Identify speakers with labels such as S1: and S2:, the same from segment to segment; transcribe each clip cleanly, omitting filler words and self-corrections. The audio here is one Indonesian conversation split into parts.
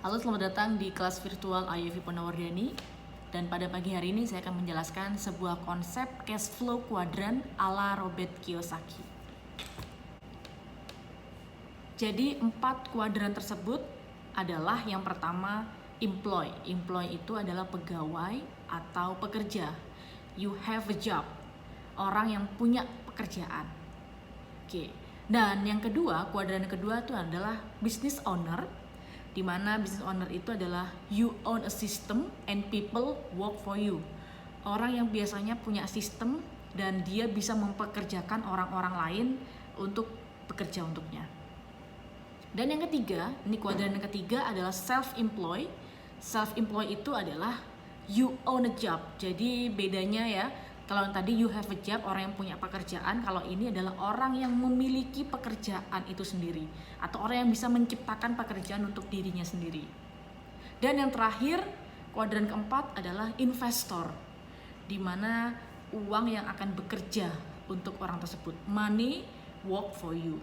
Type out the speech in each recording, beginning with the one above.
S1: Halo, selamat datang di kelas virtual Ayu Purnawardhani. Dan pada pagi hari ini saya akan menjelaskan sebuah konsep cash flow quadrant ala Robert Kiyosaki. Jadi 4 kuadran tersebut adalah yang pertama employ. Employ itu adalah pegawai atau pekerja. You have a job. Orang yang punya pekerjaan. Oke. Dan yang kedua, kuadran kedua itu adalah business owner, di mana business owner itu adalah you own a system and people work for you. Orang yang biasanya punya sistem dan dia bisa mempekerjakan orang-orang lain untuk bekerja untuknya. Dan yang ketiga, ini kuadran yang ketiga adalah self-employ. Self-employ itu adalah you own a job. Jadi bedanya ya, kalau yang tadi you have a job, orang yang punya pekerjaan. Kalau ini adalah orang yang memiliki pekerjaan itu sendiri, atau orang yang bisa menciptakan pekerjaan untuk dirinya sendiri. Dan yang terakhir, kuadran keempat adalah investor, di mana uang yang akan bekerja untuk orang tersebut. Money work for you.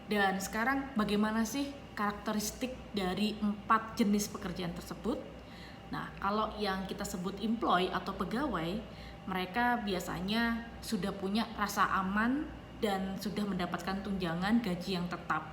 S1: Dan sekarang bagaimana sih karakteristik dari 4 jenis pekerjaan tersebut? Nah, kalau yang kita sebut employee atau pegawai, mereka biasanya sudah punya rasa aman dan sudah mendapatkan tunjangan gaji yang tetap.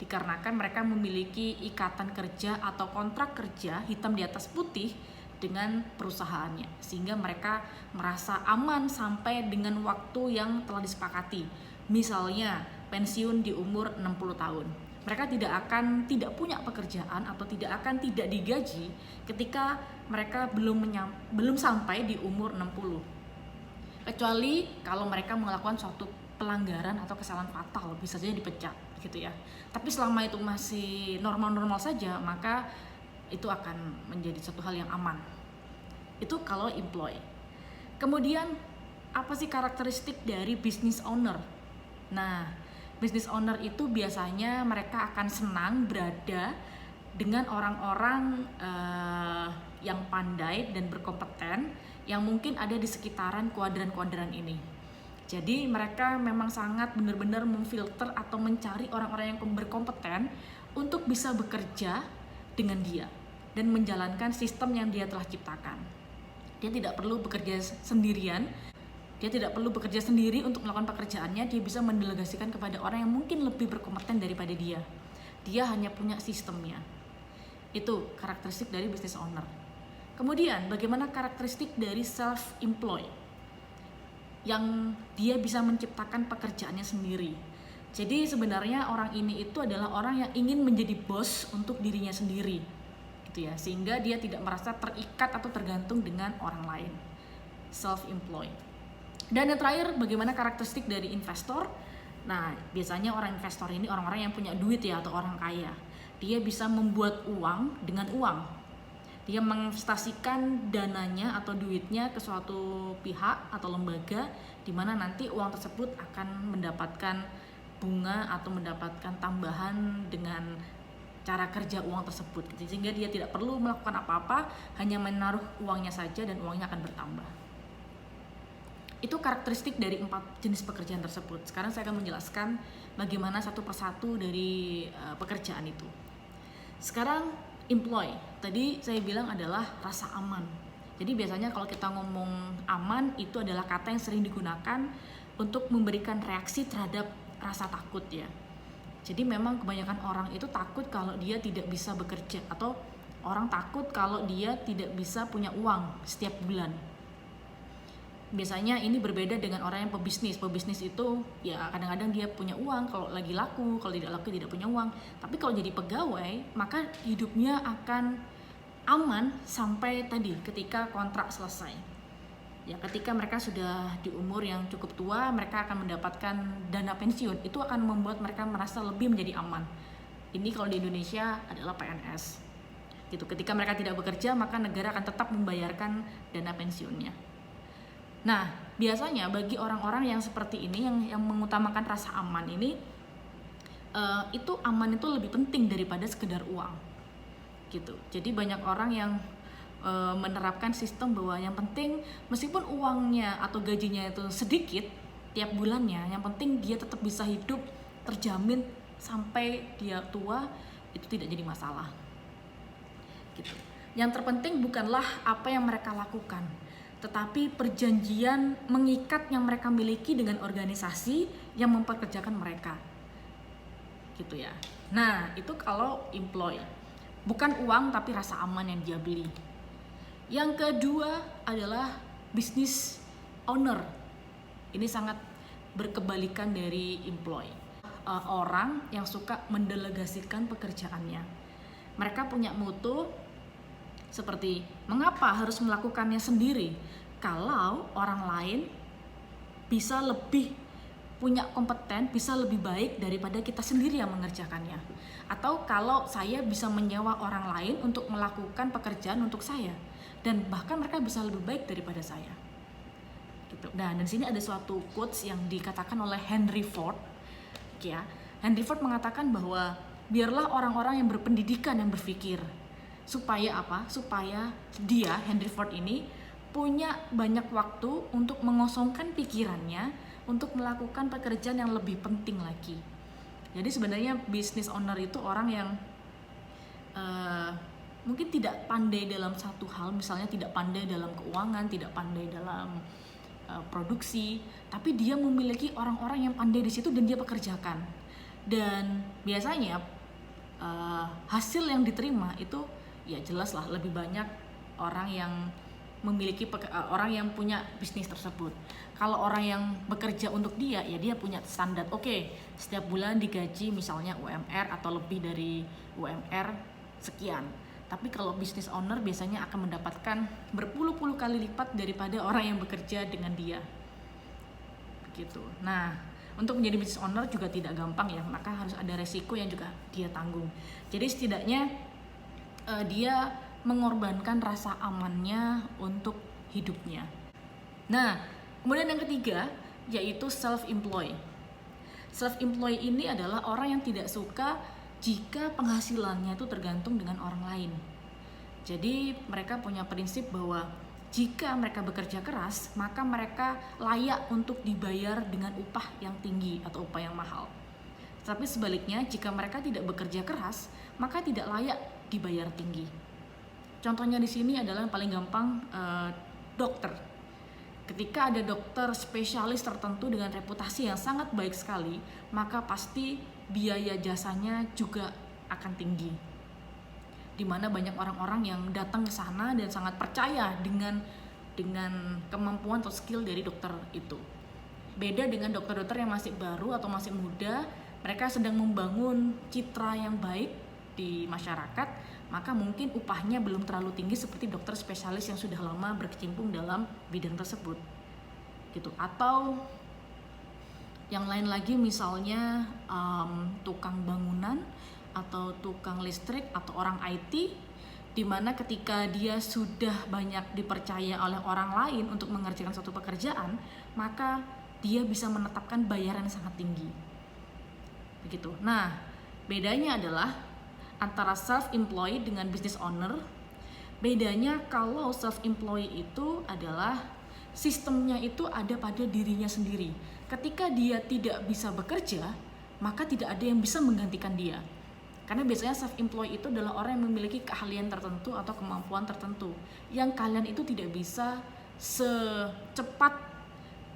S1: Dikarenakan mereka memiliki ikatan kerja atau kontrak kerja hitam di atas putih dengan perusahaannya, sehingga mereka merasa aman sampai dengan waktu yang telah disepakati. Misalnya pensiun di umur 60 tahun. Mereka tidak punya pekerjaan atau tidak digaji ketika mereka belum sampai di umur 60. Kecuali kalau mereka melakukan suatu pelanggaran atau kesalahan fatal, bisa saja dipecat gitu ya. Tapi selama itu masih normal-normal saja, maka itu akan menjadi suatu hal yang aman. Itu kalau employee. Kemudian apa sih karakteristik dari business owner? Nah, business owner itu biasanya mereka akan senang berada dengan orang-orang yang pandai dan berkompeten yang mungkin ada di sekitaran kuadran-kuadran ini. Jadi mereka memang sangat benar-benar memfilter atau mencari orang-orang yang berkompeten untuk bisa bekerja dengan dia dan menjalankan sistem yang dia telah ciptakan. Dia tidak perlu bekerja sendirian. Dia tidak perlu bekerja sendiri untuk melakukan pekerjaannya, dia bisa mendelegasikan kepada orang yang mungkin lebih berkompeten daripada dia. Dia hanya punya sistemnya. Itu karakteristik dari business owner. Kemudian, bagaimana karakteristik dari self-employed? Yang dia bisa menciptakan pekerjaannya sendiri. Jadi sebenarnya orang ini itu adalah orang yang ingin menjadi bos untuk dirinya sendiri. Gitu ya, sehingga dia tidak merasa terikat atau tergantung dengan orang lain. Self-employed. Dan yang terakhir, bagaimana karakteristik dari investor? Nah, biasanya orang investor ini orang-orang yang punya duit ya, atau orang kaya. Dia bisa membuat uang dengan uang. Dia menginvestasikan dananya atau duitnya ke suatu pihak atau lembaga, di mana nanti uang tersebut akan mendapatkan bunga atau mendapatkan tambahan dengan cara kerja uang tersebut. Sehingga dia tidak perlu melakukan apa-apa, hanya menaruh uangnya saja dan uangnya akan bertambah. Itu karakteristik dari 4 jenis pekerjaan tersebut. Sekarang saya akan menjelaskan bagaimana satu persatu dari pekerjaan itu. Sekarang employ, tadi saya bilang adalah rasa aman. Jadi biasanya kalau kita ngomong aman, itu adalah kata yang sering digunakan untuk memberikan reaksi terhadap rasa takut ya. Jadi memang kebanyakan orang itu takut kalau dia tidak bisa bekerja, atau orang takut kalau dia tidak bisa punya uang setiap bulan. Biasanya ini berbeda dengan orang yang pebisnis. Pebisnis itu ya kadang-kadang dia punya uang kalau lagi laku, kalau tidak laku tidak punya uang. Tapi kalau jadi pegawai, maka hidupnya akan aman sampai tadi ketika kontrak selesai. Ya, ketika mereka sudah di umur yang cukup tua, mereka akan mendapatkan dana pensiun. Itu akan membuat mereka merasa lebih menjadi aman. Ini kalau di Indonesia adalah PNS. Gitu. Ketika mereka tidak bekerja, maka negara akan tetap membayarkan dana pensiunnya. Nah, biasanya bagi orang-orang yang seperti ini, yang mengutamakan rasa aman ini, itu aman itu lebih penting daripada sekedar uang, gitu. Jadi banyak orang yang menerapkan sistem bahwa yang penting meskipun uangnya atau gajinya itu sedikit tiap bulannya, yang penting dia tetap bisa hidup terjamin sampai dia tua, itu tidak jadi masalah. Gitu. Yang terpenting bukanlah apa yang mereka lakukan, tetapi perjanjian mengikat yang mereka miliki dengan organisasi yang mempekerjakan mereka. Gitu ya. Nah, itu kalau employee. Bukan uang tapi rasa aman yang dia beli. Yang kedua adalah business owner. Ini sangat berkebalikan dari employee. Orang yang suka mendelegasikan pekerjaannya. Mereka punya mutu seperti mengapa harus melakukannya sendiri kalau orang lain bisa lebih punya kompeten, bisa lebih baik daripada kita sendiri yang mengerjakannya. Atau kalau saya bisa menyewa orang lain untuk melakukan pekerjaan untuk saya, dan bahkan mereka bisa lebih baik daripada saya. Gitu. Nah, dan sini ada suatu quotes yang dikatakan oleh Henry Ford. Ya, Henry Ford mengatakan bahwa biarlah orang-orang yang berpendidikan yang berpikir. Supaya apa? Supaya dia, Henry Ford ini, punya banyak waktu untuk mengosongkan pikirannya untuk melakukan pekerjaan yang lebih penting lagi. Jadi sebenarnya business owner itu orang yang mungkin tidak pandai dalam satu hal, misalnya tidak pandai dalam keuangan, tidak pandai dalam produksi, tapi dia memiliki orang-orang yang pandai di situ dan dia pekerjakan. Dan biasanya hasil yang diterima itu ya jelas lah lebih banyak orang yang memiliki orang yang punya bisnis tersebut. Kalau orang yang bekerja untuk dia, ya dia punya standar. Oke, setiap bulan digaji misalnya UMR atau lebih dari UMR sekian. Tapi kalau business owner biasanya akan mendapatkan berpuluh-puluh kali lipat daripada orang yang bekerja dengan dia. Begitu. Nah, untuk menjadi business owner juga tidak gampang ya, maka harus ada resiko yang juga dia tanggung. Jadi setidaknya dia mengorbankan rasa amannya untuk hidupnya. Nah, kemudian yang ketiga yaitu self-employed. Self-employed ini adalah orang yang tidak suka jika penghasilannya itu tergantung dengan orang lain. Jadi mereka punya prinsip bahwa jika mereka bekerja keras, maka mereka layak untuk dibayar dengan upah yang tinggi atau upah yang mahal. Tapi sebaliknya, jika mereka tidak bekerja keras, maka tidak layak dibayar tinggi. Contohnya di sini adalah yang paling gampang, dokter. Ketika ada dokter spesialis tertentu dengan reputasi yang sangat baik sekali, maka pasti biaya jasanya juga akan tinggi. Di mana banyak orang-orang yang datang ke sana dan sangat percaya dengan kemampuan atau skill dari dokter itu. Beda dengan dokter-dokter yang masih baru atau masih muda, mereka sedang membangun citra yang baik di masyarakat, maka mungkin upahnya belum terlalu tinggi seperti dokter spesialis yang sudah lama berkecimpung dalam bidang tersebut. Gitu. Atau yang lain lagi misalnya tukang bangunan atau tukang listrik atau orang IT, di mana ketika dia sudah banyak dipercaya oleh orang lain untuk mengerjakan suatu pekerjaan, maka dia bisa menetapkan bayaran yang sangat tinggi. Begitu. Nah, bedanya adalah antara self-employed dengan business owner. Bedanya kalau self-employed itu adalah sistemnya itu ada pada dirinya sendiri. Ketika dia tidak bisa bekerja, maka tidak ada yang bisa menggantikan dia. Karena biasanya self-employed itu adalah orang yang memiliki keahlian tertentu atau kemampuan tertentu yang kalian itu tidak bisa secepat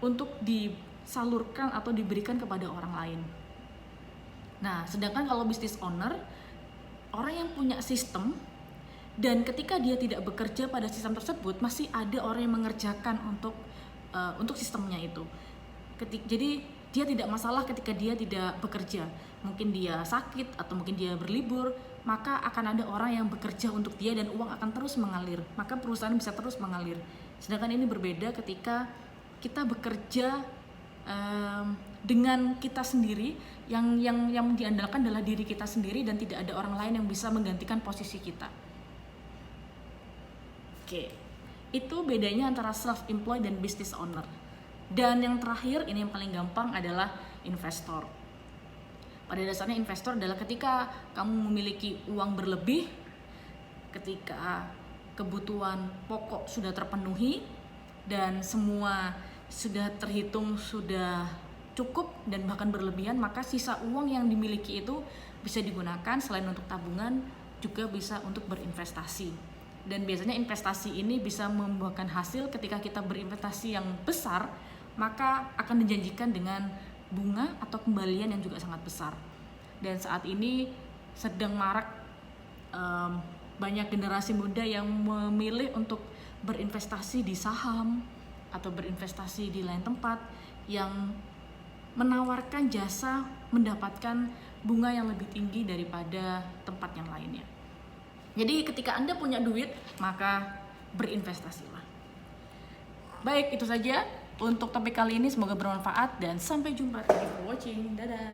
S1: untuk disalurkan atau diberikan kepada orang lain. Nah, sedangkan kalau business owner, orang yang punya sistem, dan ketika dia tidak bekerja pada sistem tersebut, masih ada orang yang mengerjakan untuk sistemnya itu. Jadi dia tidak masalah ketika dia tidak bekerja. Mungkin dia sakit atau mungkin dia berlibur, maka akan ada orang yang bekerja untuk dia dan uang akan terus mengalir. Maka perusahaan bisa terus mengalir. Sedangkan ini berbeda ketika kita bekerja dengan kita sendiri, yang diandalkan adalah diri kita sendiri dan tidak ada orang lain yang bisa menggantikan posisi kita. Oke, itu bedanya antara self-employed dan business owner. Dan yang terakhir, ini yang paling gampang adalah investor. Pada dasarnya investor adalah ketika kamu memiliki uang berlebih, ketika kebutuhan pokok sudah terpenuhi dan semua sudah terhitung sudah cukup dan bahkan berlebihan, maka sisa uang yang dimiliki itu bisa digunakan selain untuk tabungan juga bisa untuk berinvestasi. Dan biasanya investasi ini bisa membuahkan hasil ketika kita berinvestasi yang besar, maka akan dijanjikan dengan bunga atau kembalian yang juga sangat besar. Dan saat ini sedang marak banyak generasi muda yang memilih untuk berinvestasi di saham atau berinvestasi di lain tempat yang menawarkan jasa mendapatkan bunga yang lebih tinggi daripada tempat yang lainnya. Jadi ketika Anda punya duit, maka berinvestasilah. Baik, itu saja untuk topik kali ini, semoga bermanfaat dan sampai jumpa. Thank you for watching. Dadah.